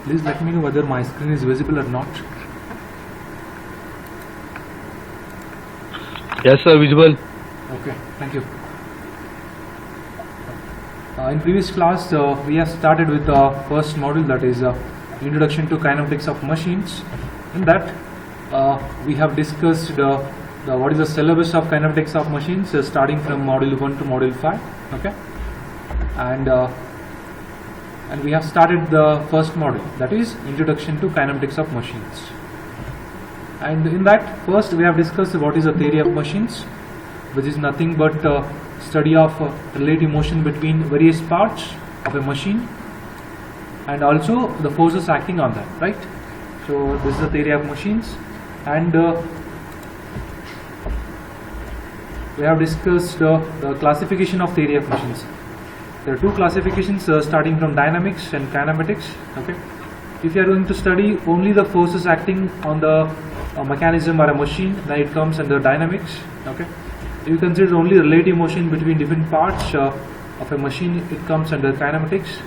Please let me know whether my screen is visible or not. Yes, sir, visible. Okay, thank you. In previous class, we have started with the first module, that is Introduction to Kinematics of Machines. In that, we have discussed what is the syllabus of Kinematics of Machines, starting from Module 1 to Module 5. Okay, and we have started the first module, that is Introduction to Kinematics of Machines. And in that, first we have discussed what is the theory of machines, which is nothing but study of relative motion between various parts of a machine and also the forces acting on that, right? So this is the theory of machines, and we have discussed the classification of theory of machines. There are two classifications starting from dynamics and kinematics. Okay, if you are going to study only the forces acting on the mechanism or a machine, then it comes under dynamics. Okay, if you consider only relative motion between different parts of a machine, it comes under kinematics.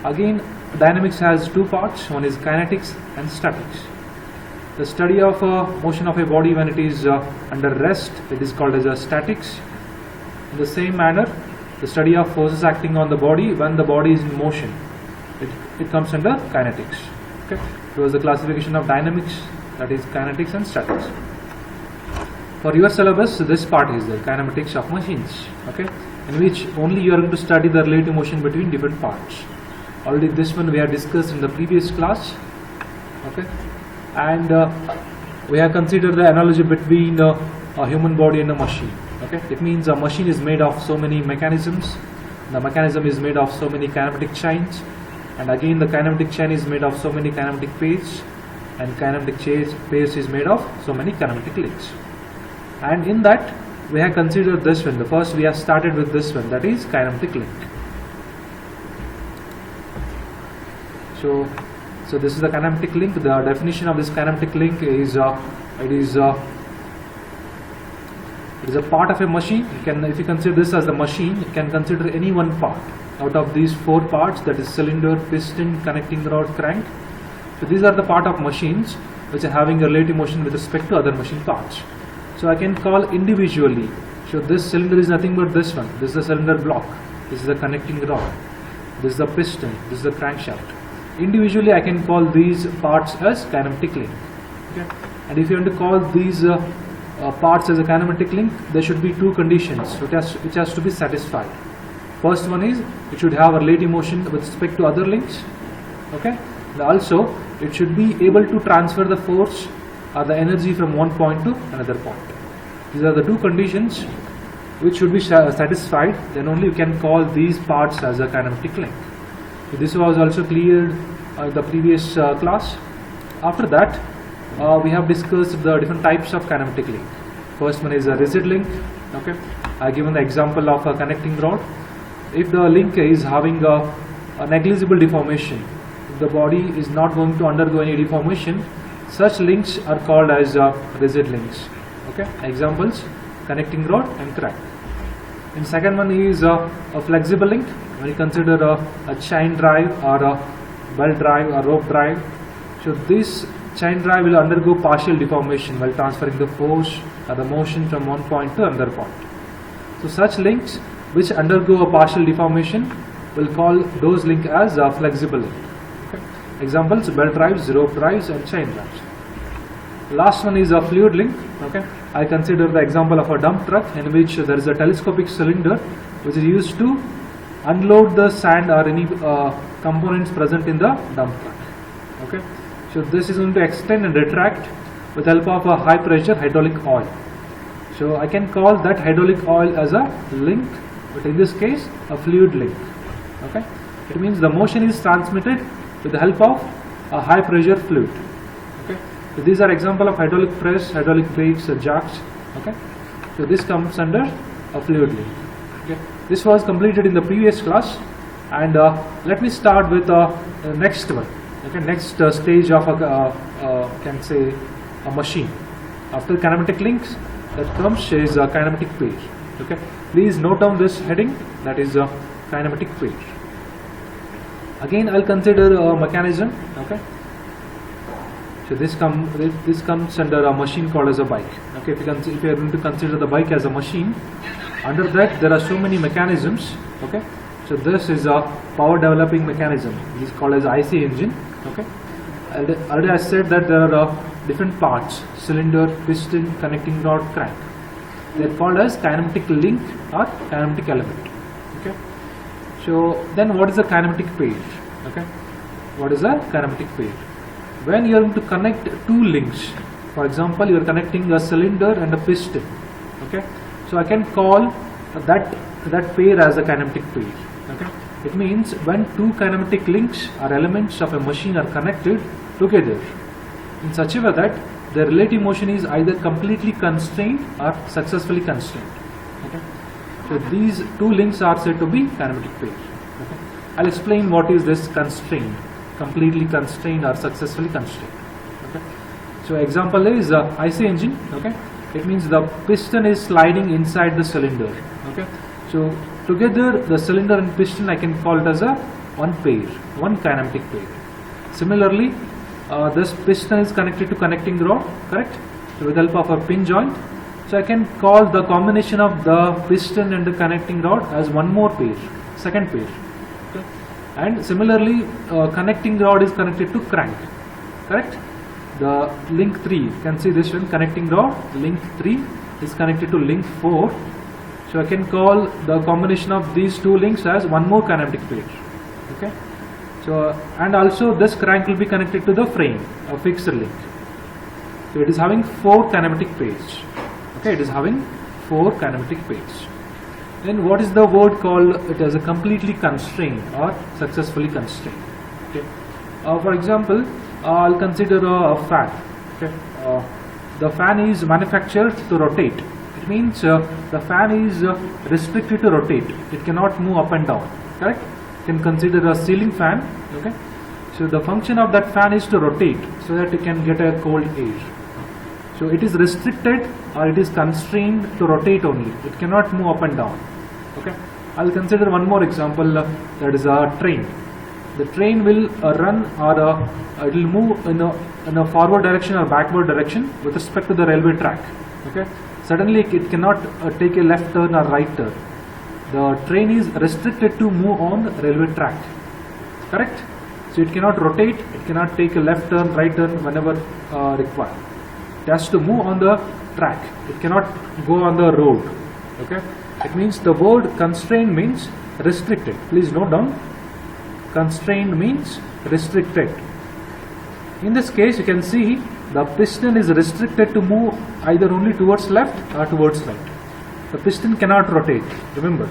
Again, dynamics has two parts, one is kinetics and statics. The study of motion of a body when it is under rest, it is called as statics. In the same manner, the study of forces acting on the body when the body is in motion, it comes under kinetics. Okay, it was the classification of dynamics, that is kinetics and statics. For your syllabus, this part is the kinematics of machines. Okay, in which only you are going to study the relative motion between different parts. Already this one we have discussed in the previous class. Okay, and we have considered the analogy between a human body and a machine. Okay, it means a machine is made of so many mechanisms. The mechanism is made of so many kinematic chains, and again the kinematic chain is made of so many kinematic pairs, and kinematic pairs is made of so many kinematic links. And in that we have considered this one. The first we have started with this one, that is kinematic link. So this is the kinematic link. The definition of this kinematic link is it is a part of a machine. If you consider this as the machine, you can consider any one part out of these four parts, that is cylinder, piston, connecting rod, crank. So these are the part of machines which are having a relative motion with respect to other machine parts. So I can call individually. So this cylinder is nothing but this one. This is the cylinder block. This is the connecting rod. This is the piston. This is the crankshaft. Individually I can call these parts as kinematic link. Okay? And if you want to call these parts as a kinematic link, there should be two conditions which has to be satisfied. First one is it should have a relative motion with respect to other links. Okay, and also it should be able to transfer the force or the energy from one point to another point. These are the two conditions which should be satisfied, then only you can call these parts as a kinematic link. So this was also cleared in the previous class. After that, we have discussed the different types of kinematic link. First one is a rigid link. Okay, I have given the example of a connecting rod. If the link is having a negligible deformation, if the body is not going to undergo any deformation, such links are called as rigid links. Okay, examples: connecting rod and crank. And second one is a flexible link. When you consider a chain drive or a belt drive or rope drive, so this chain drive will undergo partial deformation while transferring the force or the motion from one point to another point. So such links which undergo a partial deformation will call those links as a flexible link. Okay. Examples: belt drives, rope drives and chain drives. Last one is a fluid link. Okay, I consider the example of a dump truck in which there is a telescopic cylinder which is used to unload the sand or any components present in the dump truck. Okay, so this is going to extend and retract with the help of a high pressure hydraulic oil. So I can call that hydraulic oil as a link, but in this case a fluid link. Okay, it means the motion is transmitted with the help of a high pressure fluid. Okay, so these are example of hydraulic press, hydraulic brakes, jacks. Okay, so this comes under a fluid link. Okay, this was completed in the previous class, and let me start with the next one. Okay, next stage of can say a machine. After kinematic links, that comes is a kinematic pair. Okay, please note down this heading, that is a kinematic pair. Again, I'll consider a mechanism. Okay. So this comes under a machine called as a bike. Okay. If you are going to consider the bike as a machine, under that there are so many mechanisms. Okay. So this is a power developing mechanism. This is called as IC engine. Okay. Already I said that there are different parts: cylinder, piston, connecting rod, crank. They are called as kinematic link or kinematic element. Okay. So then, what is a kinematic page? Okay. What is a kinematic page? When you are going to connect two links, for example, you are connecting a cylinder and a piston. Okay. So I can call that pair as a kinematic page. Okay. It means when two kinematic links or elements of a machine are connected together in such a way that the relative motion is either completely constrained or successfully constrained. Okay. So these two links are said to be kinematic pairs. Okay. I'll explain what is this constrained, completely constrained or successfully constrained. Okay. So example is IC engine. Okay. It means the piston is sliding inside the cylinder. Okay. So together the cylinder and piston I can call it as a one pair, one kinematic pair. Similarly, this piston is connected to connecting rod, correct? So with the help of a pin joint. So I can call the combination of the piston and the connecting rod as one more pair, second pair. Okay. And similarly, connecting rod is connected to crank, correct? The link 3, you can see this one, connecting rod, link 3 is connected to link 4. So I can call the combination of these two links as one more kinematic pair. Okay. So and also this crank will be connected to the frame, a fixed link. So it is having 4 kinematic pairs. Okay, it is having 4 kinematic pairs. Then what is the word called it as a completely constrained or successfully constrained? Okay. For example, I'll consider a fan. Okay. The fan is manufactured to rotate. It means the fan is restricted to rotate. It cannot move up and down. Correct? You can consider a ceiling fan. Okay. So the function of that fan is to rotate so that you can get a cold air. So it is restricted or it is constrained to rotate only. It cannot move up and down. Okay. I'll consider one more example. That is a train. The train will run or it will move in a forward direction or backward direction with respect to the railway track. Okay. Suddenly it cannot take a left turn or right turn. The train is restricted to move on the railway track. Correct? So it cannot rotate, it cannot take a left turn, right turn whenever required. It has to move on the track. It cannot go on the road. Okay? It means the word constrained means restricted. Please note down. Constrained means restricted. In this case, you can see the piston is restricted to move either only towards left or towards right. The piston cannot rotate. Remember,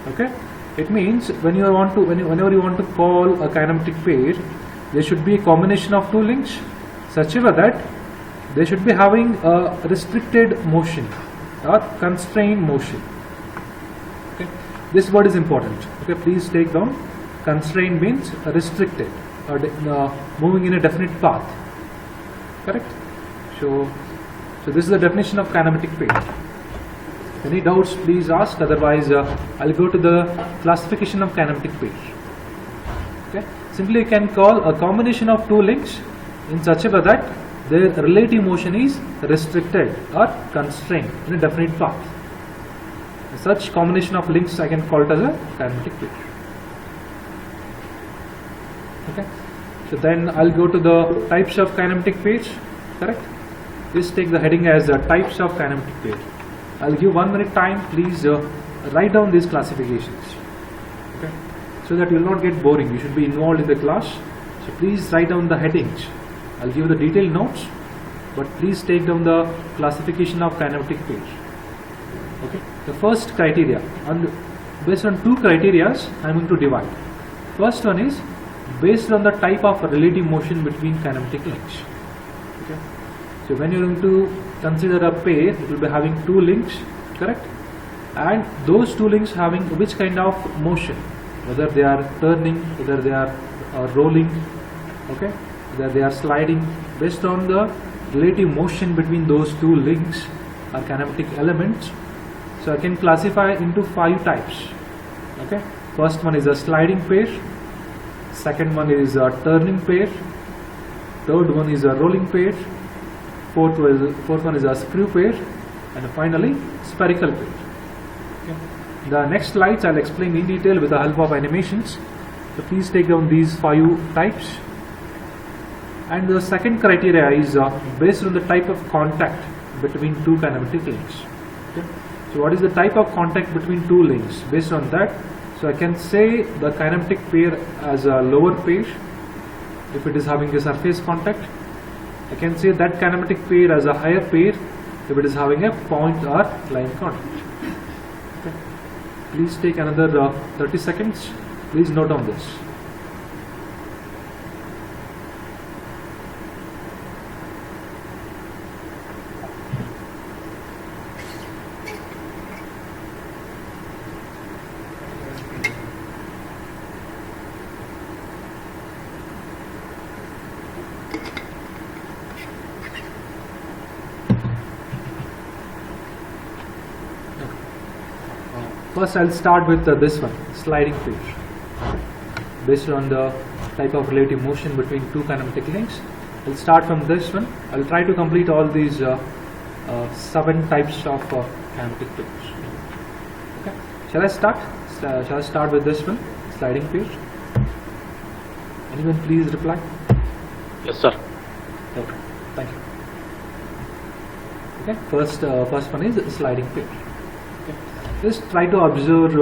okay? It means whenever you want to call a kinematic pair, there should be a combination of two links, such a way that they should be having a restricted motion or constrained motion. Okay? This word is important. Okay, please take down. Constrained means restricted or moving in a definite path. Correct? So this is the definition of kinematic pair. Any doubts, please ask. Otherwise, I'll go to the classification of kinematic pair. Okay? Simply, you can call a combination of two links in such a way that their relative motion is restricted or constrained in a definite path. Such combination of links I can call it as a kinematic pair. Okay. So then I'll go to the types of kinematic pairs. Correct? Please take the heading as types of kinematic pair. I'll give 1 minute time. Please write down these classifications. Okay. So that you will not get boring. You should be involved in the class. So please write down the headings. I'll give the detailed notes, but please take down the classification of kinematic pairs. Okay. The first criteria, based on 2 criteria, I'm going to divide. First one is based on the type of relative motion between kinematic links. Okay. So when you're going to consider a pair, it will be having 2 links, correct? And those 2 links having which kind of motion, whether they are turning, whether they are rolling, okay, whether they are sliding. Based on the relative motion between those 2 links or kinematic elements, so I can classify into 5 types. Okay. First one is a sliding pair. second one is a turning pair, third one is a rolling pair, fourth one is a screw pair, and finally spherical pair. Okay. The next slides I'll explain in detail with the help of animations. So please take down these 5 types. And the second criteria is based on the type of contact between two kinematic links. Okay. So what is the type of contact between two links? Based on that, so I can say the kinematic pair as a lower pair if it is having a surface contact. I can say that kinematic pair as a higher pair if it is having a point or line contact. Okay. Please take another 30 seconds. Please note down this. First I'll start with this one, sliding pair. Based on the type of relative motion between two kinematic links, I'll start from this one. I'll try to complete all these 7 types of kinematic pairs. Okay. Shall I start? Shall I start with this one, sliding pair? Anyone please reply? Yes, sir. Okay, thank you. Okay, first one is sliding pair. Okay. Just try to observe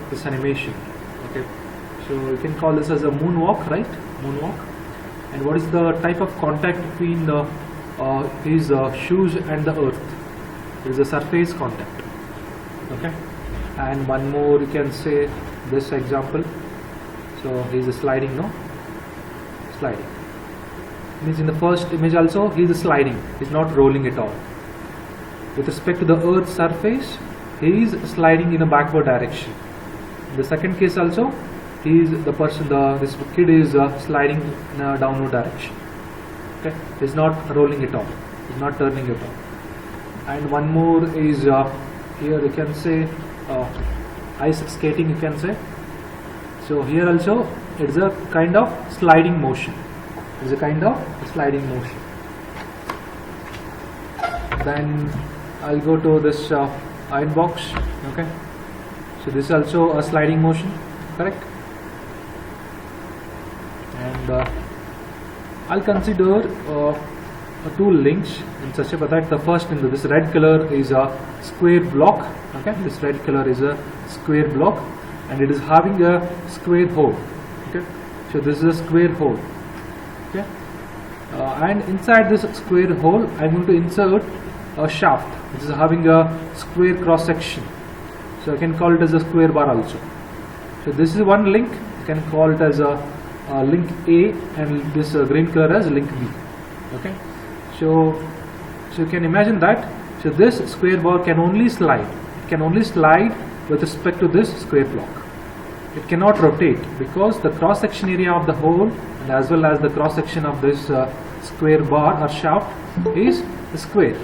this animation. Okay, so you can call this as a moonwalk, right? Moonwalk. And what is the type of contact between his shoes and the earth? There is a surface contact. Okay. And one more, you can say this example. So he is sliding, no? Sliding. Means in the first image also he is sliding. He is not rolling at all. With respect to the earth's surface, he is sliding in a backward direction. In the second case also, he is this kid is sliding in a downward direction. Okay, he is not rolling at all. He is not turning at all. And one more is here you can say ice skating. You can say. So here also it is a kind of sliding motion. It is a kind of sliding motion. Then I'll go to this iron box. Okay, so this is also a sliding motion, correct? And I'll consider 2 links in such a way that the first in this red color is a square block. Okay, this red color is a square block and it is having a square hole. Okay, so this is a square hole. Okay, and inside this square hole I'm going to insert a shaft which is having a square cross section. So I can call it as a square bar also. So this is one link. You can call it as a link A and this green color as link B. Okay. So you can imagine that. So this square bar can only slide. It can only slide with respect to this square block. It cannot rotate because the cross section area of the hole and as well as the cross section of this square bar or shaft is square.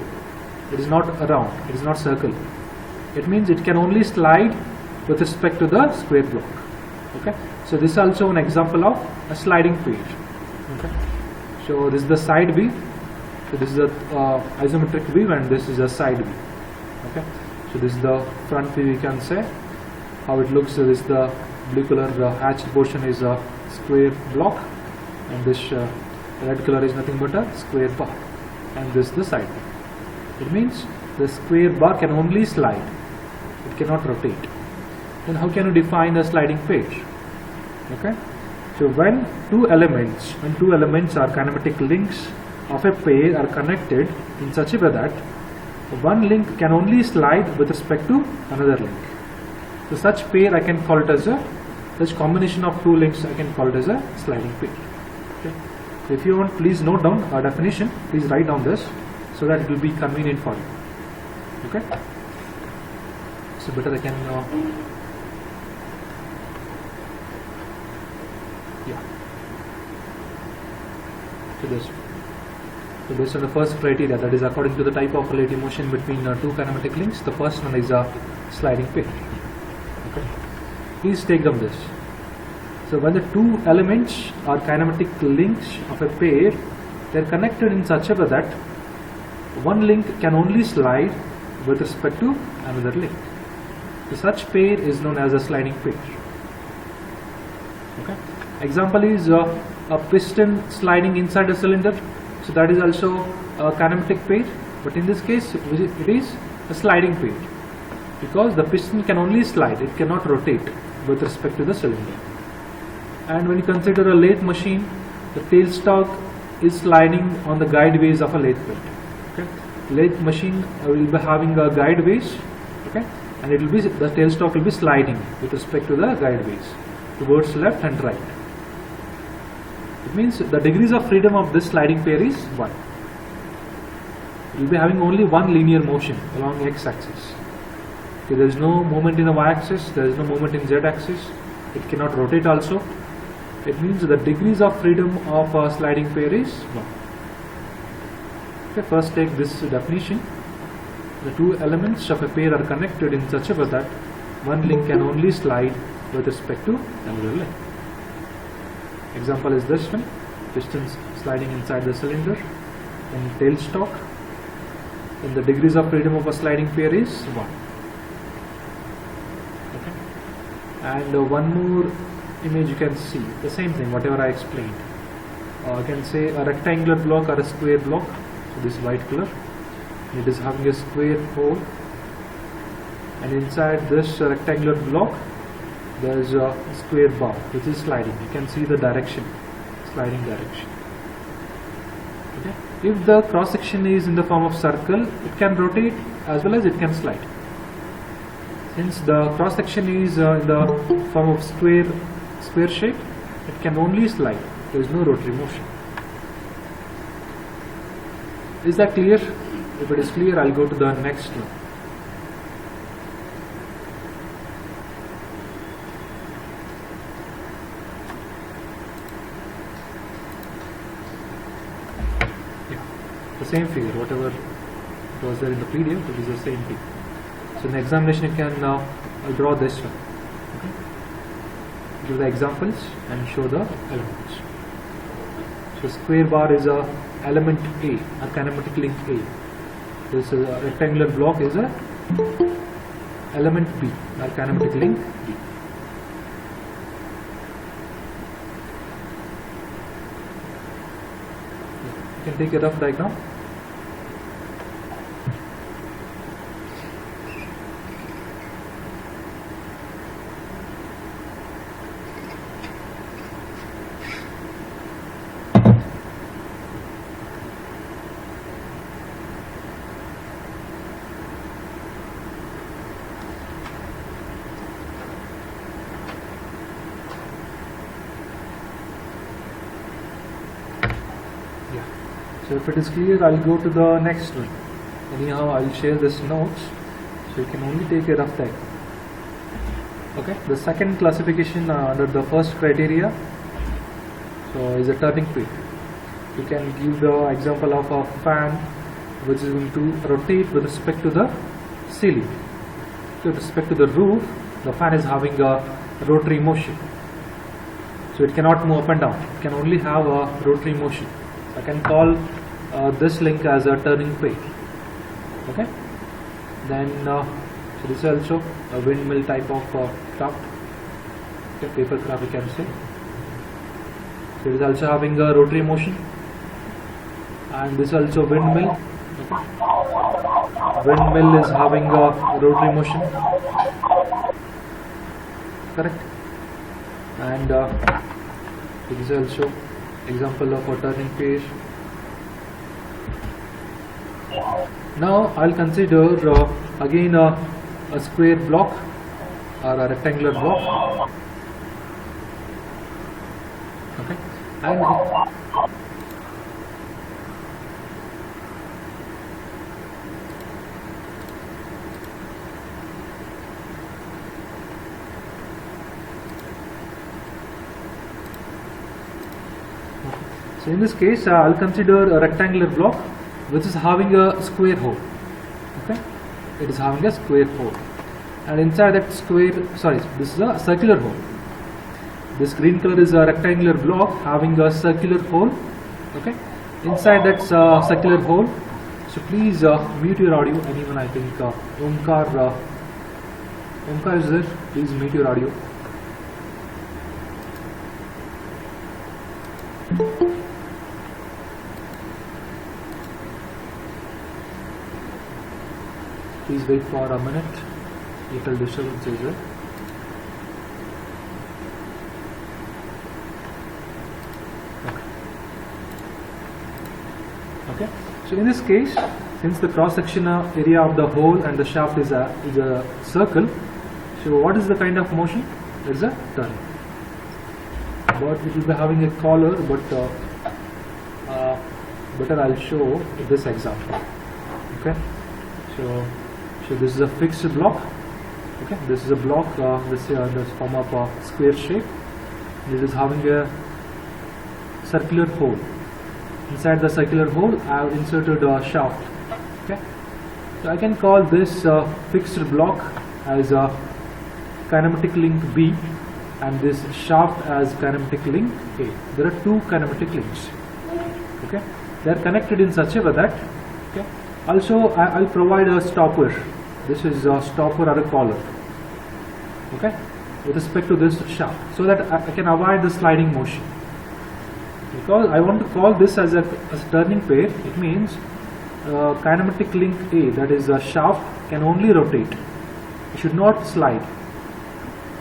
It is not round, it is not circle. It means it can only slide with respect to the square block. Okay. So this is also an example of a sliding pair. Okay. So this is the side view. So this is a isometric view and this is a side view. Okay. So this is the front view. You can say how it looks. So this is the blue color hatched portion is a square block and this red color is nothing but a square bar and this is the side view. It means the square bar can only slide, it cannot rotate. Then how can you define a sliding pair? Okay, so when two elements are kinematic links of a pair are connected in such a way that one link can only slide with respect to another link. So such pair I can call it as such combination of 2 links I can call it as a sliding pair. Okay. So if you want, please note down our definition. Please write down this, so that it will be convenient for you. Okay. So better I can yeah. So based on the first criteria, that is according to the type of relative motion between 2 kinematic links, the first one is a sliding pair. Okay. Please take down this. So when the two elements or kinematic links of a pair, they are connected in such a way that one link can only slide with respect to another link. So such pair is known as a sliding pair. Okay. Example is a piston sliding inside a cylinder. So that is also a kinematic pair, but in this case it is a sliding pair because the piston can only slide, it cannot rotate with respect to the cylinder. And when you consider a lathe machine, the tailstock is sliding on the guideways of a lathe bed. Okay. Lathe machine will be having a guideways, okay, and it will be, the tailstock will be sliding with respect to the guideways towards left and right. It means the degrees of freedom of this sliding pair is 1. It will be having only one linear motion along x-axis. Okay, there is no movement in the y-axis, there is no movement in z-axis, it cannot rotate also. It means the degrees of freedom of a sliding pair is 1. Okay, first take this definition. The two elements of a pair are connected in such a way that one link can only slide with respect to another link. Example is this one, pistons sliding inside the cylinder and tailstock. Then the degrees of freedom of a sliding pair is 1. Okay. And one more image you can see, the same thing, whatever I explained. I can say a rectangular block or a square block. So this white color, it is having a square hole, and inside this rectangular block there is a square bar which is sliding. You can see the direction, sliding direction. Okay. If the cross section is in the form of circle, it can rotate as well as it can slide. Since the cross section is in the form of square shape, it can only slide. There is no rotary motion. Is that clear? If it is clear, I'll go to the next one. The same figure, whatever was there in the PDF, it is the same thing. So in the examination you can now draw this one. Okay. Give the examples and show the elements. So square bar is a element A, a kinematic link A. This is a rectangular block is a element B, a kinematic link B. You can take a rough diagram. So if it is clear, I'll go to the next one. Anyhow, I'll share this notes, so you can only take a rough diagram. Okay. The second classification under the first criteria, so is a turning pair. You can give the example of a fan which is going to rotate with respect to the ceiling. With respect to the roof, the fan is having a rotary motion. So it cannot move up and down. It can only have a rotary motion. I can call this link as a turning pair. Okay. Then so this is also a windmill type of craft. Okay, paper craft you can say. So it is also having a rotary motion, and this is also windmill. Okay. Windmill is having a rotary motion. Correct. And this is also example of a turning pair. Now I'll consider again a square block or a rectangular block. Okay, and so in this case, I'll consider a rectangular block which is having a square hole. Okay, it is having a square hole, and inside that square, this is a circular hole, This green color is a rectangular block having a circular hole. Okay, inside that circular hole. So please mute your audio. Anyone, I think Omkar is there. Please mute your audio. Please wait for a minute. Little disturbance is there. Okay. So in this case, since the cross section area of the hole and the shaft is a circle, so what is the kind of motion? It is a turn. But it will be having a collar, but better I'll show this example. Okay. So this is a fixed block. Okay. This is a block. This form of a square shape. This is having a circular hole. Inside the circular hole, I have inserted a shaft. Okay, so I can call this fixed block as a kinematic link B, and this shaft as kinematic link A. There are two kinematic links. Okay, they are connected in such a way that. Okay, also I'll provide a stopper. This is a stopper or a collar. Okay, with respect to this shaft, so that I can avoid the sliding motion. Because I want to call this as a turning pair, it means kinematic link A, that is a shaft, can only rotate. It should not slide.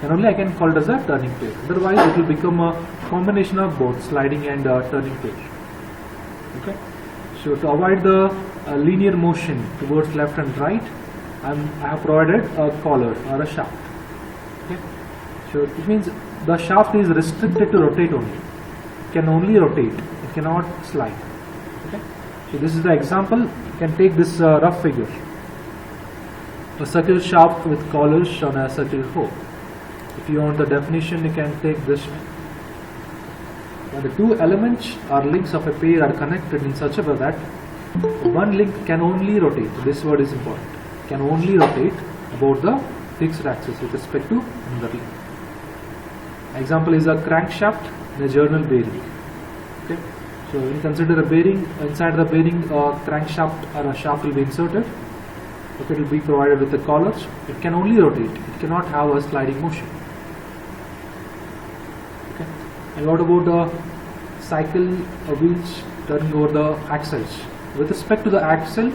And only I can call it as a turning pair. Otherwise, it will become a combination of both sliding and turning pair. Okay. So to avoid the linear motion towards left and right, I have provided a collar or a shaft. Okay. So it means the shaft is restricted to rotate only. Can only rotate, it cannot slide. Okay. So this is the example. You can take this rough figure. A circular shaft with collars on a circular hole. If you want the definition, you can take this one. When the two elements or links of a pair are connected in such a way that one link can only rotate. This word is important. Can only rotate about the fixed axis with respect to another link. Example is a crankshaft in a journal bearing. Okay, so when you consider a bearing, inside the bearing crankshaft or a shaft will be inserted. Okay, it will be provided with the collars. It can only rotate. It cannot have a sliding motion. Okay, and what about the cycle wheels turning over the axles? With respect to the axle,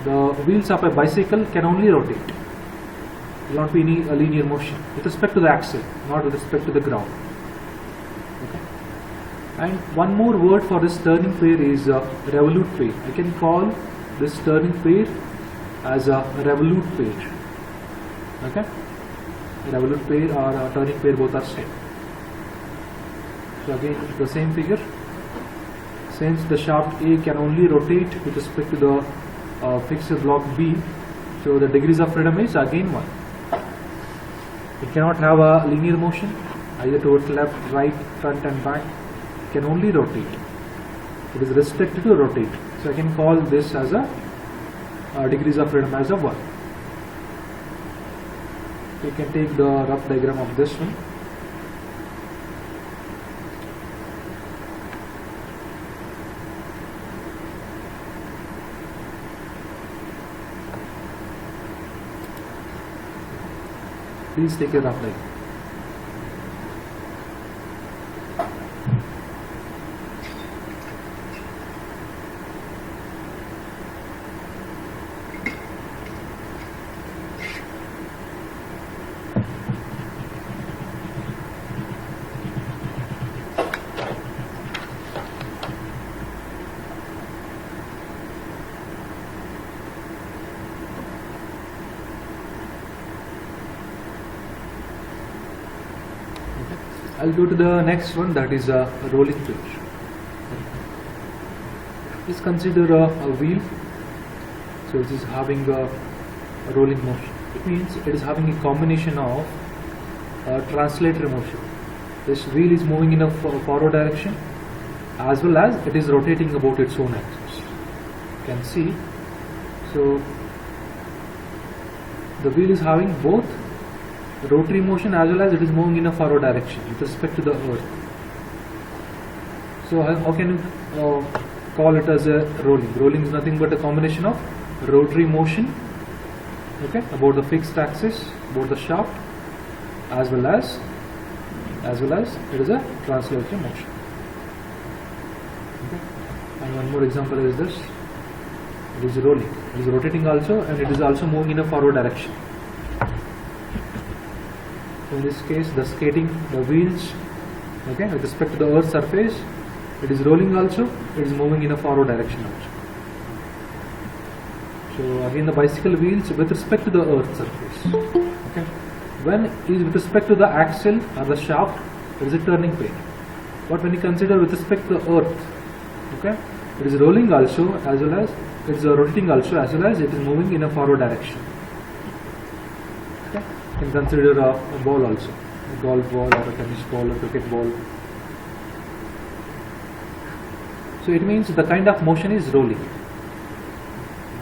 the wheels of a bicycle can only rotate. There will not be any linear motion with respect to the axle, not with respect to the ground. Okay. And one more word for this turning pair is revolute pair. I can call this turning pair as a revolute pair. Okay, a revolute pair or a turning pair, both are same. So again, the same figure. Since the shaft A can only rotate with respect to the fixed block B, so the degrees of freedom is again 1. It cannot have a linear motion either towards left, right, front and back. It can only rotate. It is restricted to rotate. So I can call this as a degrees of freedom as a 1. You can take the rough diagram of this one. Please take a rough diagram. I'll go to the next one, that is a rolling pair. Please consider a wheel. So it is having a rolling motion. It means it is having a combination of translatory motion. This wheel is moving in a forward direction as well as it is rotating about its own axis. You can see. So the wheel is having both rotary motion as well as it is moving in a forward direction with respect to the earth. So how can you call it as a rolling? Rolling is nothing but a combination of rotary motion, okay, about the fixed axis, about the shaft, as well as it is a translatory motion. Okay. And one more example is this. It is rolling. It is rotating also, and it is also moving in a forward direction. So in this case, the skating, the wheels, okay, with respect to the earth surface, it is rolling also, it is moving in a forward direction also. So again, the bicycle wheels with respect to the earth surface, okay. When it is with respect to the axle or the shaft, it is a turning plane. But when you consider with respect to the earth, okay, it is rolling also as well as it is rotating also as well as it is moving in a forward direction. Okay. You can consider a ball also, a golf ball or a tennis ball or cricket ball. So it means the kind of motion is rolling.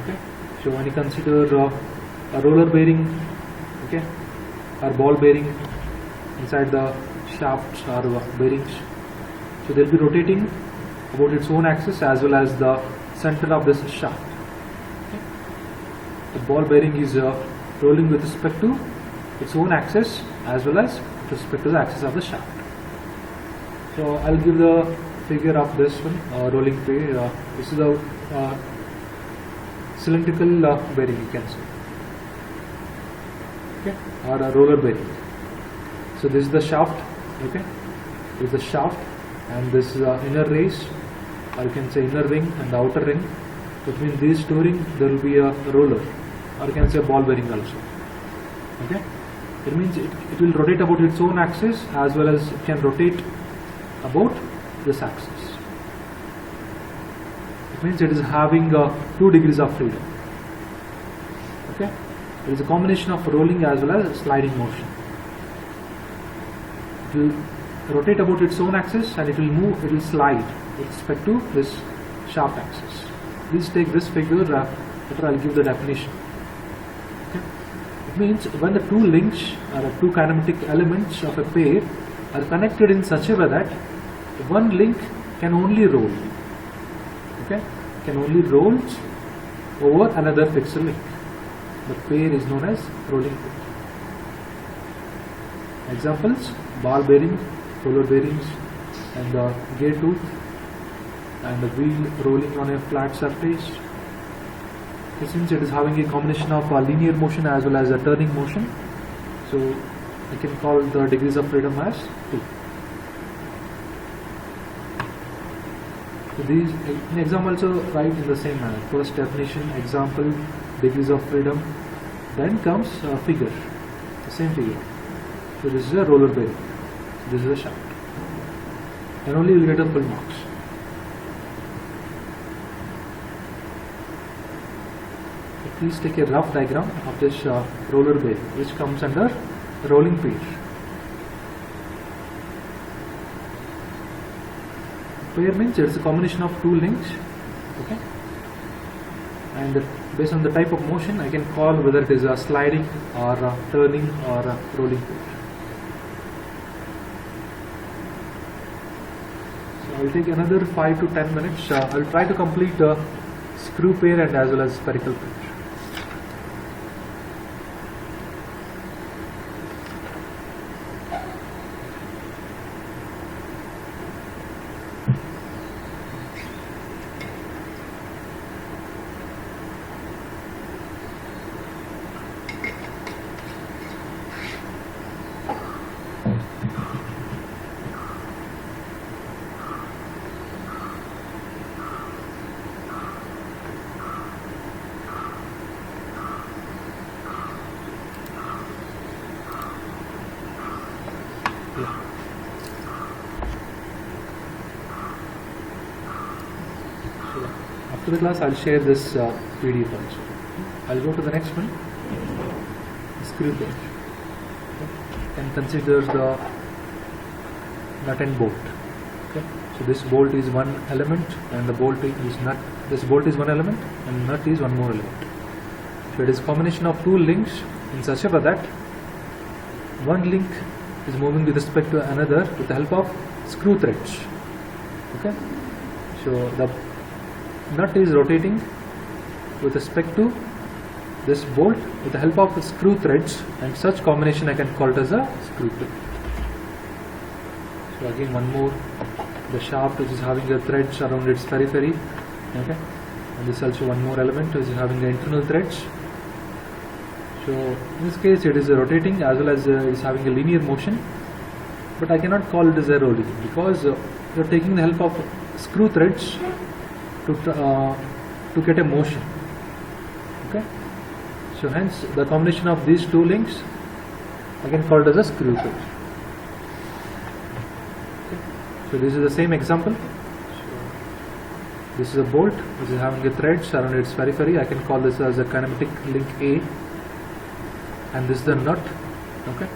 Okay. So when you consider a roller bearing, okay, or ball bearing inside the shafts or bearings, so they will be rotating about its own axis as well as the center of this shaft. Okay. The ball bearing is rolling with respect to its own axis as well as with respect to the axis of the shaft. So I'll give the figure of this one, rolling pair. This is a cylindrical bearing, you can say, okay, or a roller bearing. So this is the shaft, okay, this is the shaft, and this is the inner race, or you can say inner ring and the outer ring. Between these two rings there will be a roller, or you can say a ball bearing also. Okay, it means it will rotate about its own axis as well as it can rotate about this axis. It means it is having 2 degrees of freedom. Okay, it is a combination of rolling as well as sliding motion. It will rotate about its own axis and it will move, it will slide with respect to this shaft axis. Please take this figure after I will give the definition. Okay. It means when the 2 links or 2 kinematic elements of a pair are connected in such a way that one link can only roll, okay, can only roll over another fixed link. The pair is known as rolling pair. Examples: ball bearing, roller bearings, and the gear tooth, and the wheel rolling on a flat surface. Since it is having a combination of linear motion as well as a turning motion, so I can call the degrees of freedom as 2. So these in example also write in the same manner. First definition, example, degrees of freedom, then comes figure, the same figure. So this is a roller bearing, this is a shaft, and only you will get a full marks. So please take a rough diagram of this roller bearing, which comes under rolling pair. Pair means it's a combination of 2 links, okay, and based on the type of motion I can call whether it is a sliding or a turning or a rolling pair. So I will take another 5 to 10 minutes. I will try to complete the screw pair and as well as spherical pair. After the class, I'll share this PDF also. I'll go to the next one, screw pair. Okay. And consider the nut and bolt. Okay. So this bolt is one element, and the bolt is nut. This bolt is one element, and nut is one more element. So it is combination of 2 links in such a way that one link is moving with respect to another with the help of screw threads. Okay, so the nut is rotating with respect to this bolt with the help of screw threads, and such combination I can call it as a screw thread. So again, one more, the shaft which is having the threads around its periphery. Okay, and this also one more element which is having the internal threads. So in this case it is rotating as well as it is having a linear motion, but I cannot call it as a rolling because you are taking the help of screw threads to get a motion. Okay, so hence the combination of these two links I can call it as a screw thread. Okay. So this is the same example. This is a bolt which is having a threads around its periphery. I can call this as a kinematic link A, and this is the nut. Okay,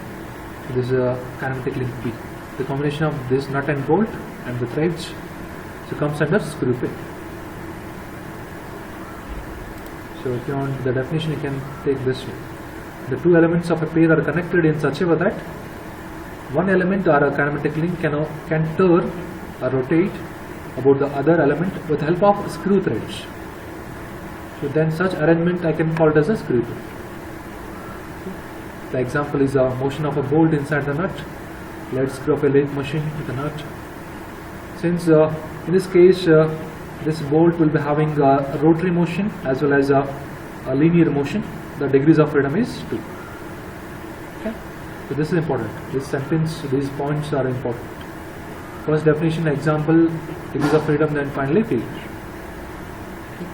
so this is a kinematic link B. The combination of this nut and bolt and the threads, so comes under screw pair. So if you want the definition, you can take this way. The two elements of a pair are connected in such a way that one element or a kinematic link can turn or rotate about the other element with the help of screw threads. So then such arrangement I can call it as a screw thread. The example is a motion of a bolt inside the nut. Let's screw up a lathe machine with a nut. Since in this case this bolt will be having a rotary motion as well as a linear motion, the degrees of freedom is 2. Okay, so this is important. This sentence, these points are important. First definition, example, degrees of freedom, then finally failure. Okay.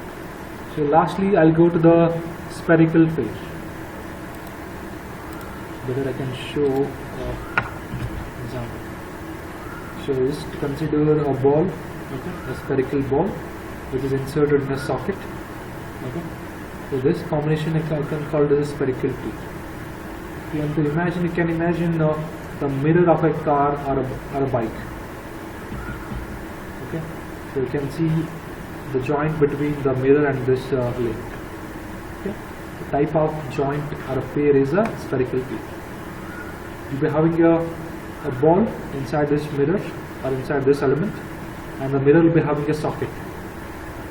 So lastly, I'll go to the spherical pair. Whether I can show example. So just consider a ball, okay, a spherical ball which is inserted in a socket. Okay. So this combination I can call it as a spherical pair. If you want to imagine, you can imagine the mirror of a car or a bike. Okay, so you can see the joint between the mirror and this link. Okay, the type of joint or a pair is a spherical pair. You'll be having a ball inside this mirror or inside this element, and the mirror will be having a socket.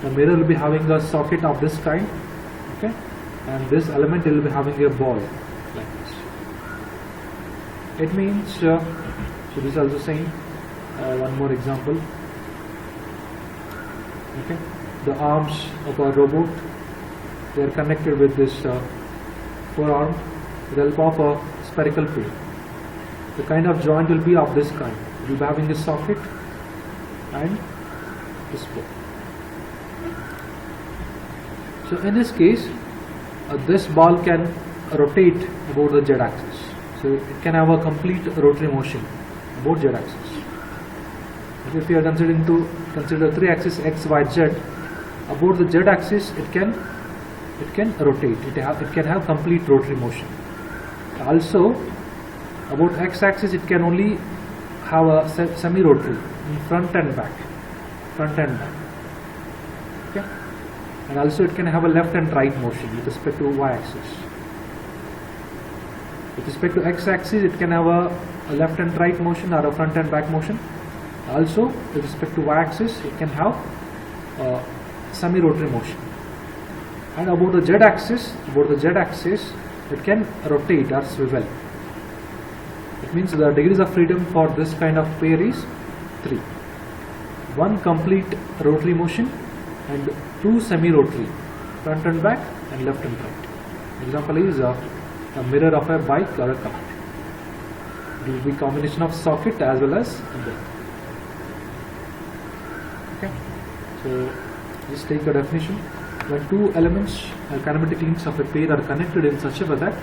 The mirror will be having a socket of this kind, okay, and this element will be having a ball like this. It means, so this is also saying, one more example. Okay, the arms of a robot, they are connected with this forearm with the help of a spherical pair. The kind of joint will be of this kind. It will be having a socket and this ball. So in this case, this ball can rotate about the z-axis. So it can have a complete rotary motion about z-axis. If you are consider 3 axis x, y, z, about the z-axis it can rotate. It can have complete rotary motion. Also, about x-axis it can only have a semi-rotary in front and back. Okay, and also it can have a left and right motion with respect to y-axis. With respect to x-axis, it can have a left and right motion or a front and back motion. Also, with respect to y-axis, it can have semi-rotary motion. And about the z-axis, it can rotate or swivel. It means the degrees of freedom for this kind of pair is 3. 1 complete rotary motion and 2 semi-rotary, front and back and left and right. Example is a mirror of a bike or a car. It will be combination of socket as well as a ball. Okay, so just take the definition. When two elements or kinematic links of a pair are connected in such a way that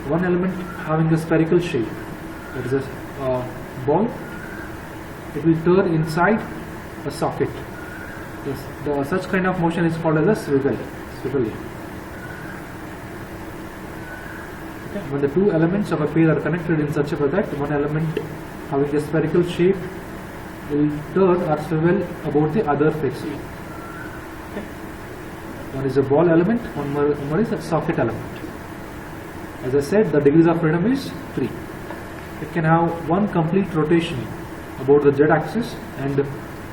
one element having a spherical shape, that is a ball, it will turn inside a socket. Such kind of motion is called as a swivel. Okay. When the two elements of a pair are connected in such a way that one element having a spherical shape will turn or swivel about the other flexibly. Okay. One is a ball element, one more is a socket element. As I said, the degrees of freedom is 3. It can have one complete rotation about the z axis and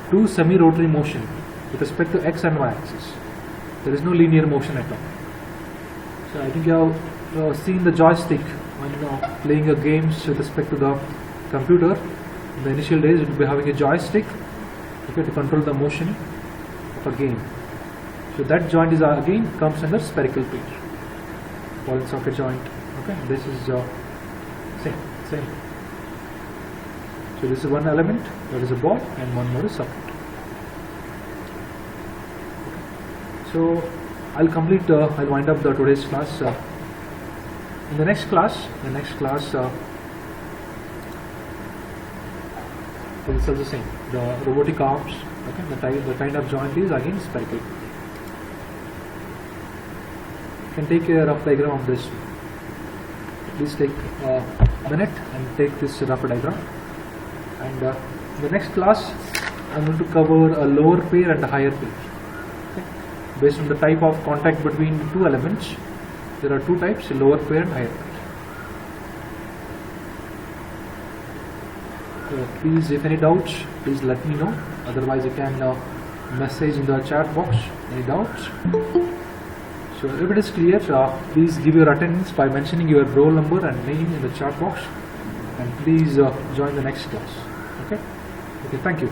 2 semi-rotary motion with respect to x and y axis. There is no linear motion at all. So I think you have seen the joystick when playing a games with respect to the computer. In the initial days, it will be having a joystick, okay, to control the motion of a game. So that joint is again comes under spherical pair, ball and socket joint. Okay, this is same. So this is one element, that is a ball, and one more is socket. Okay. So I'll wind up the today's class. In the next class, it's also the same. The robotic arms, okay, the kind of joint is again spherical. You can take a rough diagram of this. Please take a minute and take this rough diagram. And in the next class, I'm going to cover a lower pair and a higher pair. Okay. Based on the type of contact between two elements, there are two types: lower pair and higher pair. Please, if any doubts, please let me know. Otherwise, you can message in the chat box any doubts. So if it is clear, please give your attendance by mentioning your roll number and name in the chat box, and please join the next class. Okay, thank you.